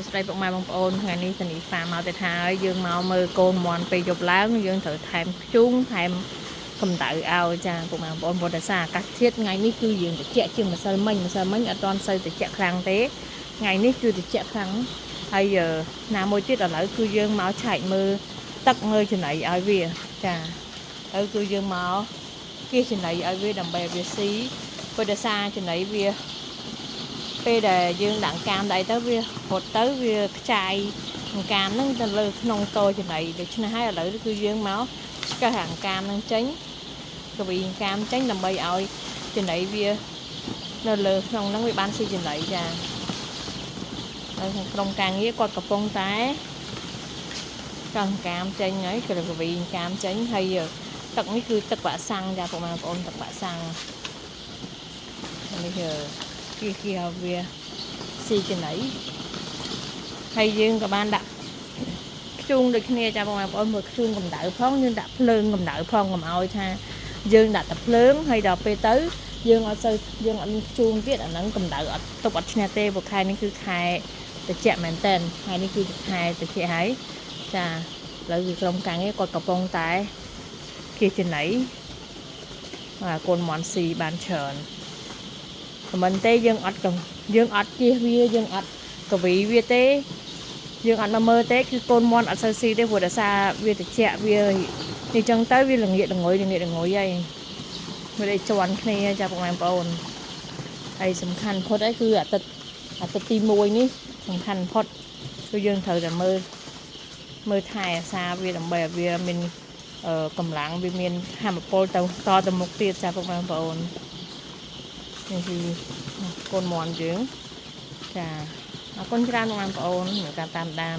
សួស្តីពុកម៉ែបងប្អូនថ្ងៃនេះតានីហ្វាមកទៅថាហើយយើងមកមើលកូនមន់ពេលយប់ឡើងយើងត្រូវថែមខ្ជូងថែមកម្ដៅឲ្យចាពុកម៉ែបងប្អូនព្រោះតែសារអាកាសធាតុថ្ងៃនេះគឺយើងត្រជាក់ជាងម្សិលមិញអត់ទាន់សូវត្រជាក់ខ្លាំងទេថ្ងៃនេះគឺត្រជាក់ខ្លាំងហើយណាមួយទៀតឥឡូវគឺយើងមកឆែកមើលទឹកមើលចំណីឲ្យវាចាហើយគឺយើងមកគៀសចំណីឲ្យវាដើម្បីឲ្យវាស៊ីព្រោះតែសារចំណីវាពេលដែលយើងដាក់កាមដៃទៅវារត់ទៅវាខ្ចាយកាមហ្នឹងទៅលើក្នុងតចំណីដូច្នេះហើយឥឡូវគឺយើងមកស្កេះអាកាមហ្នឹងចេញកវីកាមចេញដើម្បីឲ្យចំណីវានៅលើក្នុងហ្នឹងវាបានស៊ីចំណីចាហើយក្នុងក្រុមការងារគាត់កំពុងតែកោះកាមចេញហើយគឺកវីកាមចេញហើយទឹកនេះគឺទឹកបាក់សាំងចាពុកម៉ែបងប្អូនទឹកបាក់សាំងនេះគៀឲ្យវាស៊ីចំណីហើយយើងក៏បានដាក់ខ្ជូងដូចគ្នាចាបងប្អូនមើលខ្ជូងកម្ដៅផងយើងដាក់ភ្លើងកម្ដៅផងកុំឲ្យថាយើងដាក់តែភ្លើងហើយដល់ពេលទៅយើងអត់មានខ្ជូងទៀតអាហ្នឹងកម្ដៅអត់ទប់អត់ឈ្នះទេព្រោះខែនេះគឺខែត្រជាក់មែនតើខែនេះគឺខែត្រជាក់ហើយចាឥឡូវគឺក្រុមការងារគាត់កំពុងតែគៀចំណីកូនមន់ស៊ីបានច្រើនមិនទេយើងអត់គៀសវាយើងអត់កវីវាទេយើងអត់មកមើលទេគឺកូនមន់អត់សូវស៊ីទេព្រោះដោយសារវាត្រជាក់វានេះចឹងទៅវាល្ងាចល្ងុយហើយមិនได้ជន់គ្នាចាបងប្អូនហើយសំខាន់ផុតអីគឺអាទិត្យទី1នេះសំខាន់ផុតគឺយើងត្រូវតែមើលថែអាសាវាដើម្បីឲ្យវាមានកម្លាំងវាមានហាមពលទៅមុខទៀតចាបងប្អូននេះគឺកូនមន់យើងចាអរគុណច្រើនបងប្អូនក្នុងការតាមដាន